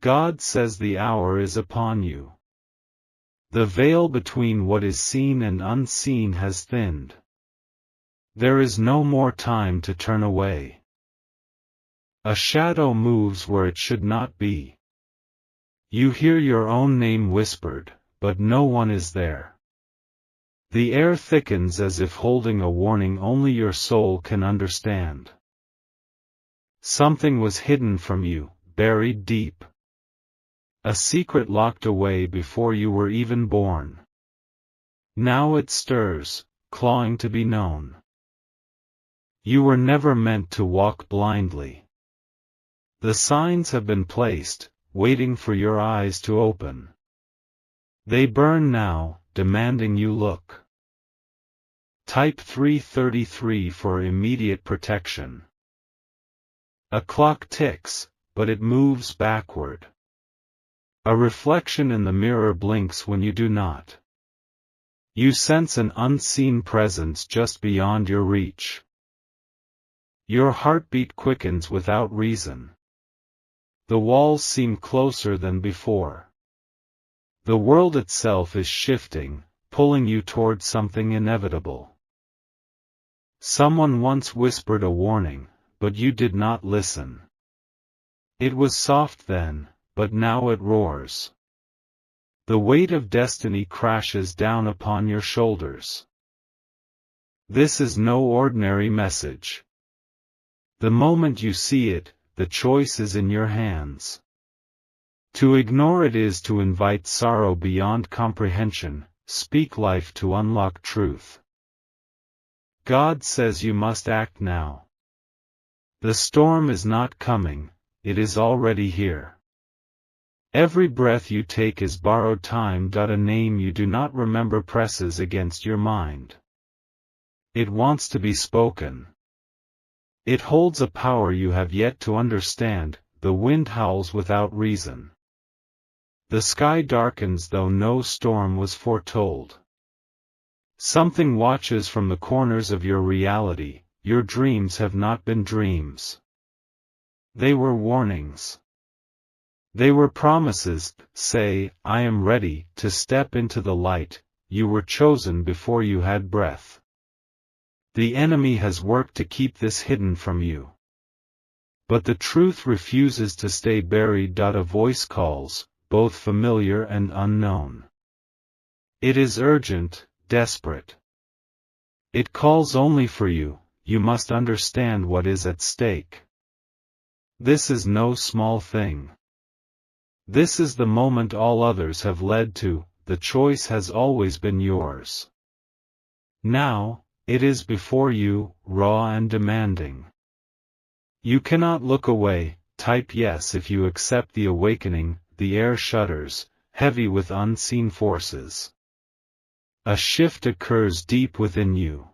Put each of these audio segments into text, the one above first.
God says the hour is upon you. The veil between what is seen and unseen has thinned. There is no more time to turn away. A shadow moves where it should not be. You hear your own name whispered, but no one is there. The air thickens as if holding a warning only your soul can understand. Something was hidden from you, buried deep. A secret locked away before you were even born. Now it stirs, clawing to be known. You were never meant to walk blindly. The signs have been placed, waiting for your eyes to open. They burn now, demanding you look. Type 333 for immediate protection. A clock ticks, but it moves backward. A reflection in the mirror blinks when you do not. You sense an unseen presence just beyond your reach. Your heartbeat quickens without reason. The walls seem closer than before. The world itself is shifting, pulling you toward something inevitable. Someone once whispered a warning, but you did not listen. It was soft then, but now it roars. The weight of destiny crashes down upon your shoulders. This is no ordinary message. The moment you see it, the choice is in your hands. To ignore it is to invite sorrow beyond comprehension, speak life to unlock truth. God says you must act now. The storm is not coming, it is already here. Every breath you take is borrowed time. A name you do not remember presses against your mind. It wants to be spoken. It holds a power you have yet to understand. The wind howls without reason. The sky darkens though no storm was foretold. Something watches from the corners of your reality. Your dreams have not been dreams. They were warnings. They were promises. Say, I am ready to step into the light. You were chosen before you had breath. The enemy has worked to keep this hidden from you. But the truth refuses to stay buried. A voice calls, both familiar and unknown. It is urgent, desperate. It calls only for you. You must understand what is at stake. This is no small thing. This is the moment all others have led to. The choice has always been yours. Now, it is before you, raw and demanding. You cannot look away. Type yes if you accept the awakening. The air shudders, heavy with unseen forces. A shift occurs deep within you.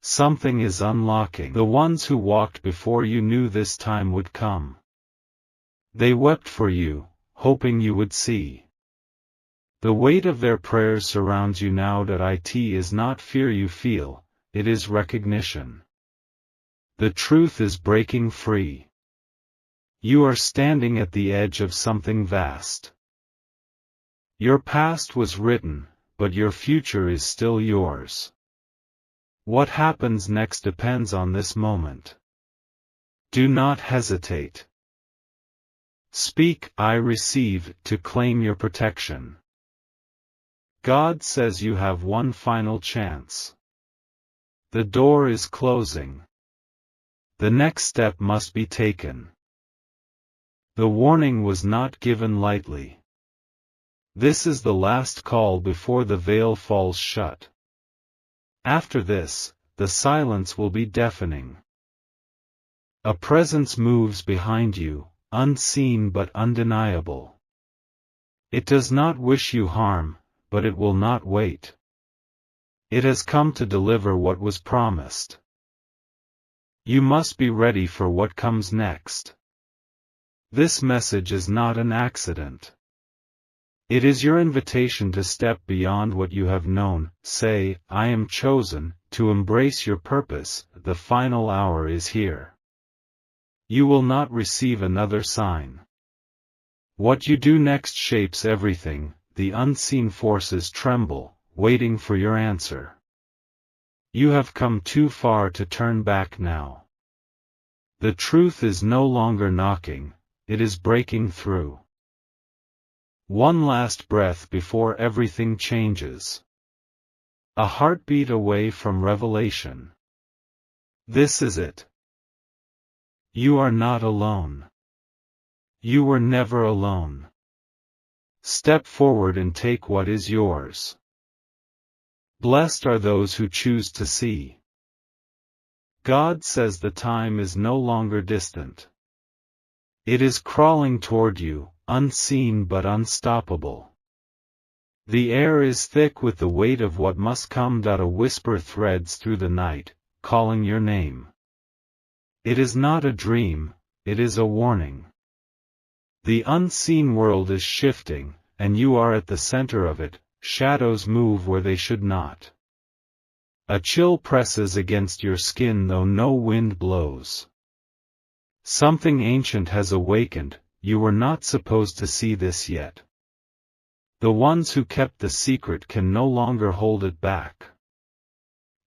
Something is unlocking. The ones who walked before you knew this time would come. They wept for you, hoping you would see. The weight of their prayers surrounds you now. It is not fear you feel, it is recognition. The truth is breaking free. You are standing at the edge of something vast. Your past was written, but your future is still yours. What happens next depends on this moment. Do not hesitate. Speak, I receive, to claim your protection. God says you have one final chance. The door is closing. The next step must be taken. The warning was not given lightly. This is the last call before the veil falls shut. After this, the silence will be deafening. A presence moves behind you, unseen but undeniable. It does not wish you harm, but it will not wait. It has come to deliver what was promised. You must be ready for what comes next. This message is not an accident. It is your invitation to step beyond what you have known. Say, I am chosen, to embrace your purpose. The final hour is here. You will not receive another sign. What you do next shapes everything. The unseen forces tremble, waiting for your answer. You have come too far to turn back now. The truth is no longer knocking, it is breaking through. One last breath before everything changes. A heartbeat away from revelation. This is it. You are not alone. You were never alone. Step forward and take what is yours. Blessed are those who choose to see. God says the time is no longer distant. It is crawling toward you, unseen but unstoppable. The air is thick with the weight of what must come. A whisper threads through the night, calling your name. It is not a dream, it is a warning. The unseen world is shifting, and you are at the center of it. Shadows move where they should not. A chill presses against your skin though no wind blows. Something ancient has awakened. You were not supposed to see this yet. The ones who kept the secret can no longer hold it back.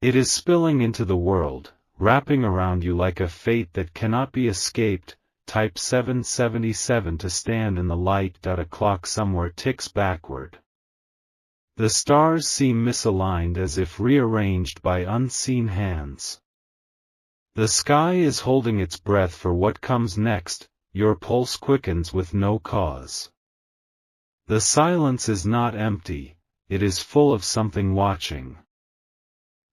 It is spilling into the world, wrapping around you like a fate that cannot be escaped. Type 777 to stand in the light. A clock somewhere ticks backward. The stars seem misaligned as if rearranged by unseen hands. The sky is holding its breath for what comes next. Your pulse quickens with no cause. The silence is not empty, it is full of something watching.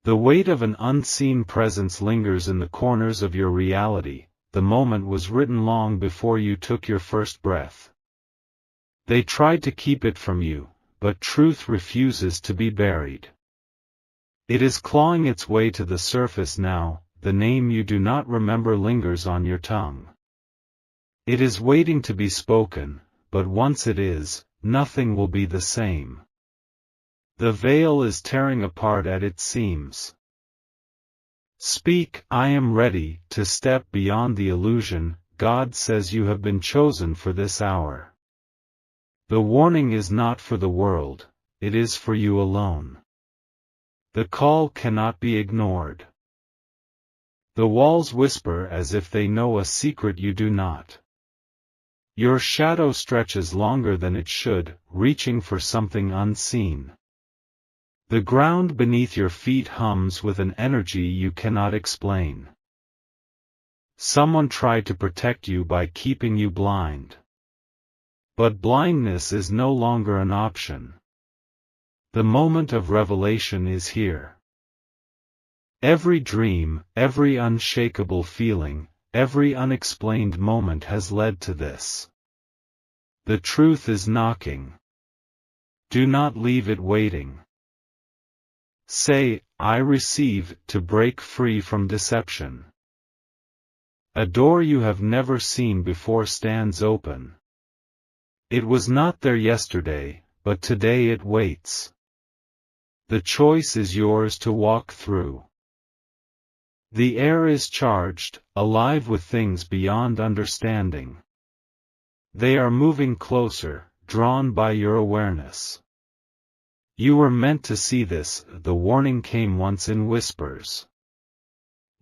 The weight of an unseen presence lingers in the corners of your reality. The moment was written long before you took your first breath. They tried to keep it from you, but truth refuses to be buried. It is clawing its way to the surface now. The name you do not remember lingers on your tongue. It is waiting to be spoken, but once it is, nothing will be the same. The veil is tearing apart at its seams. Speak, I am ready to step beyond the illusion. God says you have been chosen for this hour. The warning is not for the world, it is for you alone. The call cannot be ignored. The walls whisper as if they know a secret you do not. Your shadow stretches longer than it should, reaching for something unseen. The ground beneath your feet hums with an energy you cannot explain. Someone tried to protect you by keeping you blind. But blindness is no longer an option. The moment of revelation is here. Every dream, every unshakable feeling, every unexplained moment has led to this. The truth is knocking. Do not leave it waiting. Say, I receive, to break free from deception. A door you have never seen before stands open. It was not there yesterday, but today it waits. The choice is yours to walk through. The air is charged, alive with things beyond understanding. They are moving closer, drawn by your awareness. You were meant to see this. The warning came once in whispers.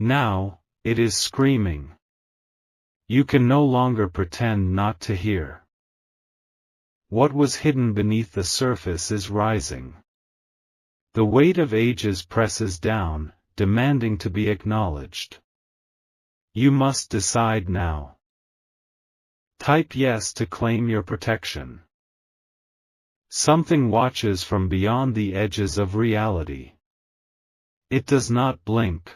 Now, it is screaming. You can no longer pretend not to hear. What was hidden beneath the surface is rising. The weight of ages presses down, demanding to be acknowledged. You must decide now. Type yes to claim your protection. Something watches from beyond the edges of reality. It does not blink.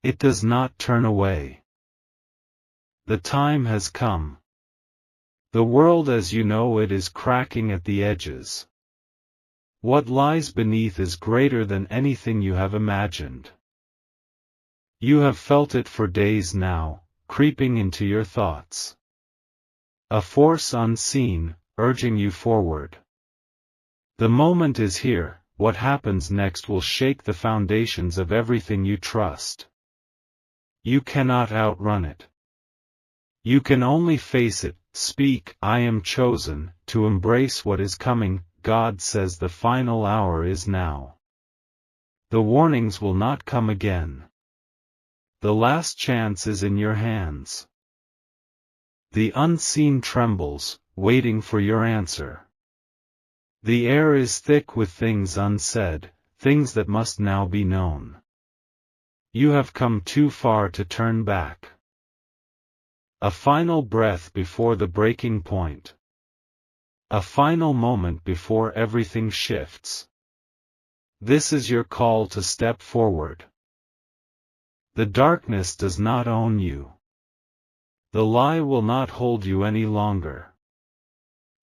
It does not turn away. The time has come. The world as you know it is cracking at the edges. What lies beneath is greater than anything you have imagined. You have felt it for days now, creeping into your thoughts. A force unseen, urging you forward. The moment is here. What happens next will shake the foundations of everything you trust. You cannot outrun it. You can only face it, speak, I am chosen, to embrace what is coming. God says the final hour is now. The warnings will not come again. The last chance is in your hands. The unseen trembles, waiting for your answer. The air is thick with things unsaid, things that must now be known. You have come too far to turn back. A final breath before the breaking point. A final moment before everything shifts. This is your call to step forward. The darkness does not own you. The lie will not hold you any longer.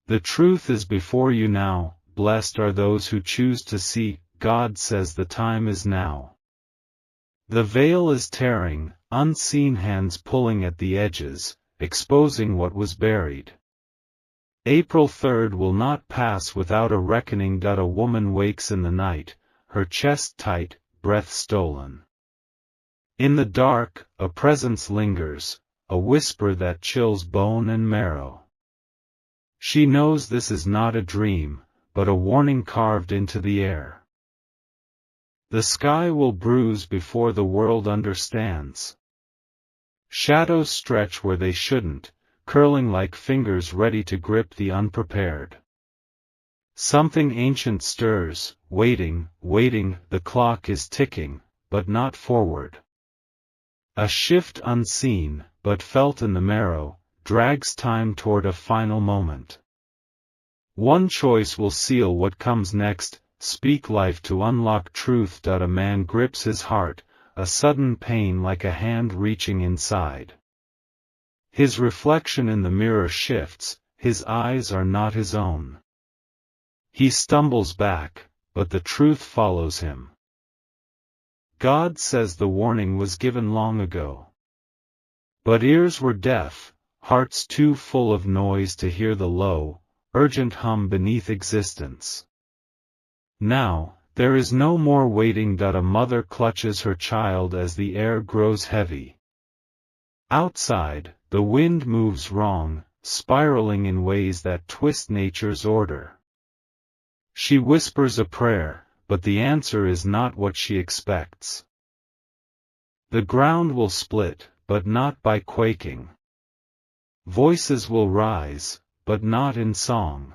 The truth is before you now. Blessed are those who choose to see. God says the time is now. The veil is tearing, unseen hands pulling at the edges, exposing what was buried. April 3rd will not pass without a reckoning. A woman wakes in the night, her chest tight, breath stolen. In the dark, a presence lingers, a whisper that chills bone and marrow. She knows this is not a dream, but a warning carved into the air. The sky will bruise before the world understands. Shadows stretch where they shouldn't, curling like fingers ready to grip the unprepared. Something ancient stirs, waiting, the clock is ticking, but not forward. A shift unseen, but felt in the marrow, drags time toward a final moment. One choice will seal what comes next. Speak life to unlock truth. A man grips his heart, a sudden pain like a hand reaching inside. His reflection in the mirror shifts, his eyes are not his own. He stumbles back, but the truth follows him. God says the warning was given long ago. But ears were deaf, hearts too full of noise to hear the low, urgent hum beneath existence. Now, there is no more waiting. A mother clutches her child as the air grows heavy. Outside, the wind moves wrong, spiraling in ways that twist nature's order. She whispers a prayer, but the answer is not what she expects. The ground will split, but not by quaking. Voices will rise, but not in song.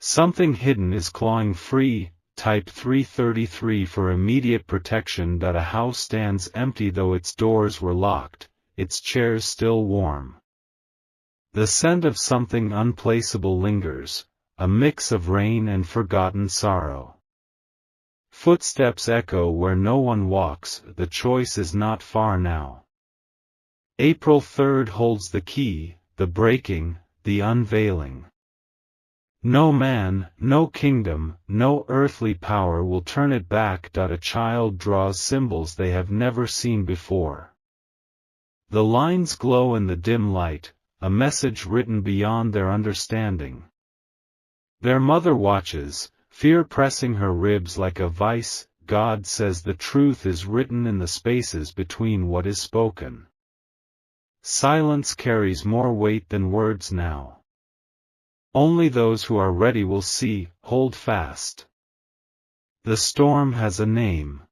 Something hidden is clawing free. Type 333 for immediate protection. A house stands empty though its doors were locked, its chairs still warm. The scent of something unplaceable lingers, a mix of rain and forgotten sorrow. Footsteps echo where no one walks. The choice is not far now. April 3rd holds the key, the breaking, the unveiling. No man, no kingdom, no earthly power will turn it back. A child draws symbols they have never seen before. The lines glow in the dim light, a message written beyond their understanding. Their mother watches, fear pressing her ribs like a vice. God says the truth is written in the spaces between what is spoken. Silence carries more weight than words now. Only those who are ready will see. Hold fast. The storm has a name.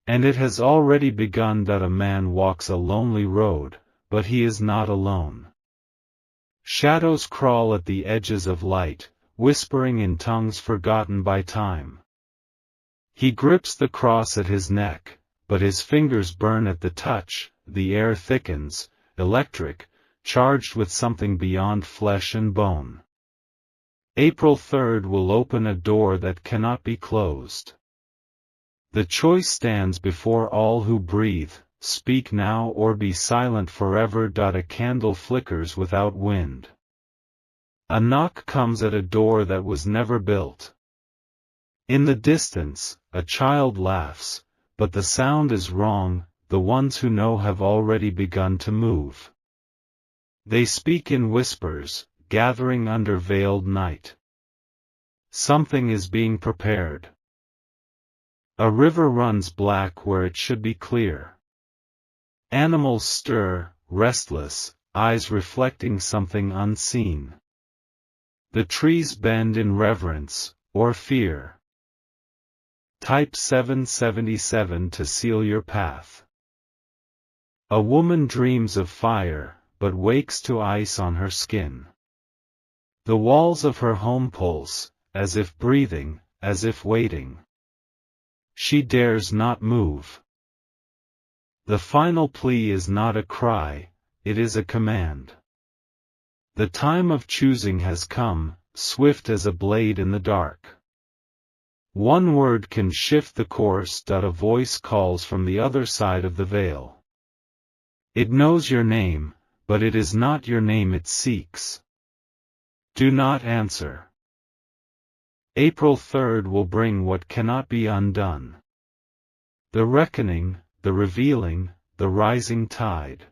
And it has already begun. A man walks a lonely road, but he is not alone. Shadows crawl at the edges of light, whispering in tongues forgotten by time. He grips the cross at his neck, but his fingers burn at the touch. The air thickens, electric, charged with something beyond flesh and bone. April 3rd will open a door that cannot be closed. The choice stands before all who breathe. Speak now or be silent forever. A candle flickers without wind. A knock comes at a door that was never built. In the distance, a child laughs, but the sound is wrong. The ones who know have already begun to move. They speak in whispers, gathering under veiled night. Something is being prepared. A river runs black where it should be clear. Animals stir, restless, eyes reflecting something unseen. The trees bend in reverence, or fear. Type 777 to seal your path. A woman dreams of fire, but wakes to ice on her skin. The walls of her home pulse, as if breathing, as if waiting. She dares not move. The final plea is not a cry, it is a command. The time of choosing has come, swift as a blade in the dark. One word can shift the course. A voice calls from the other side of the veil. It knows your name, but it is not your name it seeks. Do not answer. April 3rd will bring what cannot be undone. The reckoning, the revealing, the rising tide.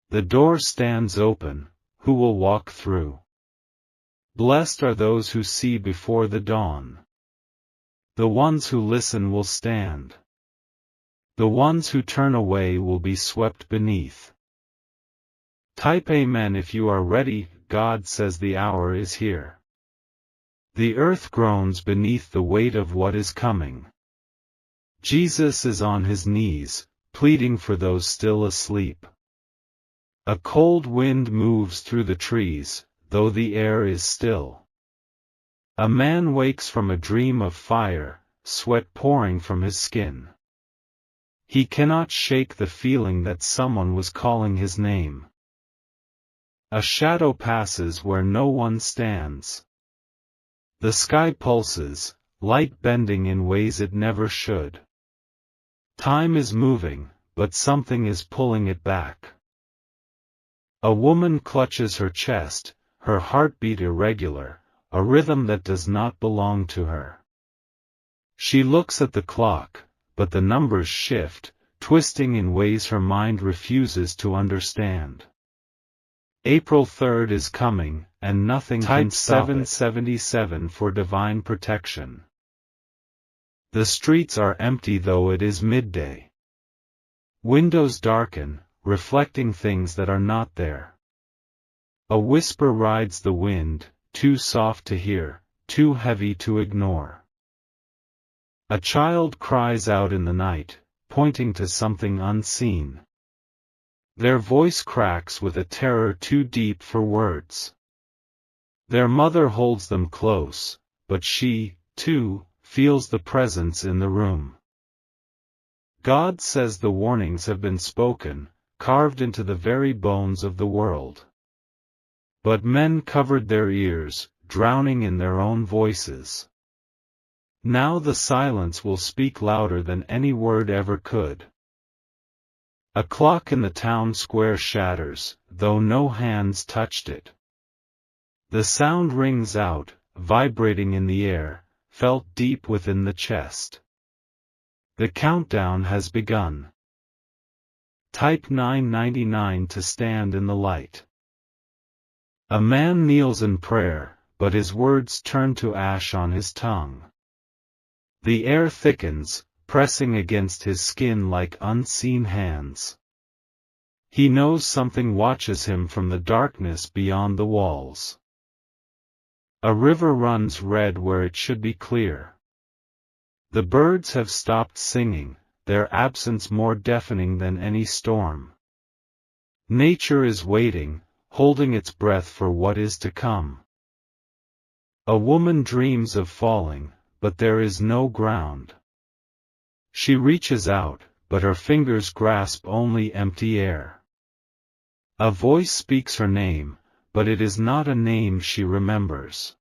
The door stands open, who will walk through? Blessed are those who see before the dawn. The ones who listen will stand. The ones who turn away will be swept beneath. Type Amen if you are ready. God says the hour is here. The earth groans beneath the weight of what is coming. Jesus is on his knees, pleading for those still asleep. A cold wind moves through the trees, though the air is still. A man wakes from a dream of fire, sweat pouring from his skin. He cannot shake the feeling that someone was calling his name. A shadow passes where no one stands. The sky pulses, light bending in ways it never should. Time is moving, but something is pulling it back. A woman clutches her chest, her heartbeat irregular, a rhythm that does not belong to her. She looks at the clock, but the numbers shift, twisting in ways her mind refuses to understand. April 3rd is coming, and nothing can stop it. Type 777 for divine protection. The streets are empty though it is midday. Windows darken, reflecting things that are not there. A whisper rides the wind, too soft to hear, too heavy to ignore. A child cries out in the night, pointing to something unseen. Their voice cracks with a terror too deep for words. Their mother holds them close, but she, too, feels the presence in the room. God says the warnings have been spoken, carved into the very bones of the world. But men covered their ears, drowning in their own voices. Now the silence will speak louder than any word ever could. A clock in the town square shatters, though no hands touched it. The sound rings out, vibrating in the air, felt deep within the chest. The countdown has begun. Type 999 to stand in the light. A man kneels in prayer, but his words turn to ash on his tongue. The air thickens, pressing against his skin like unseen hands. He knows something watches him from the darkness beyond the walls. A river runs red where it should be clear. The birds have stopped singing, their absence more deafening than any storm. Nature is waiting, holding its breath for what is to come. A woman dreams of falling, but there is no ground. She reaches out, but her fingers grasp only empty air. A voice speaks her name, but it is not a name she remembers.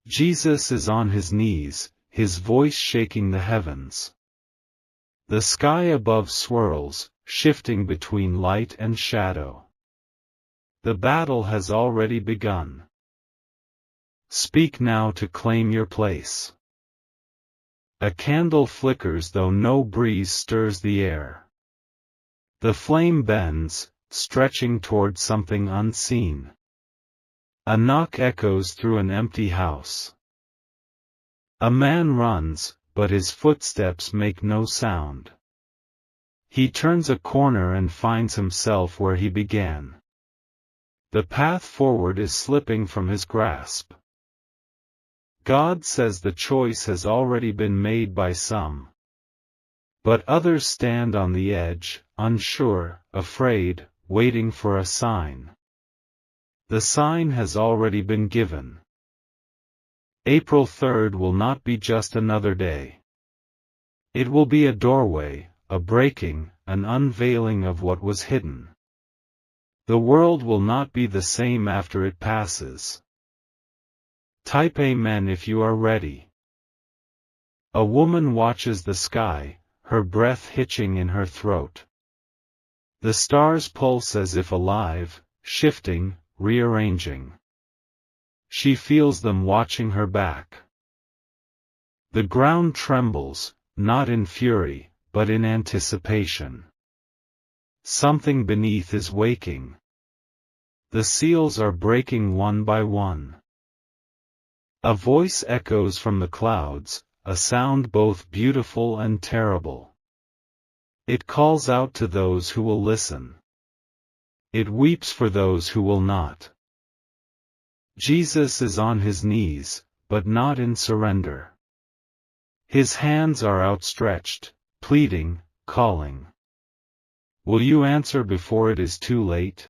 Jesus is on his knees, his voice shaking the heavens. The sky above swirls, shifting between light and shadow. The battle has already begun. Speak now to claim your place. A candle flickers though no breeze stirs the air. The flame bends, stretching toward something unseen. A knock echoes through an empty house. A man runs, but his footsteps make no sound. He turns a corner and finds himself where he began. The path forward is slipping from his grasp. God says the choice has already been made by some. But others stand on the edge, unsure, afraid, waiting for a sign. The sign has already been given. April 3rd will not be just another day. It will be a doorway, a breaking, an unveiling of what was hidden. The world will not be the same after it passes. Type Amen if you are ready. A woman watches the sky, her breath hitching in her throat. The stars pulse as if alive, shifting, rearranging. She feels them watching her back. The ground trembles, not in fury, but in anticipation. Something beneath is waking. The seals are breaking one by one. A voice echoes from the clouds, a sound both beautiful and terrible. It calls out to those who will listen. It weeps for those who will not. Jesus is on his knees, but not in surrender. His hands are outstretched, pleading, calling. Will you answer before it is too late?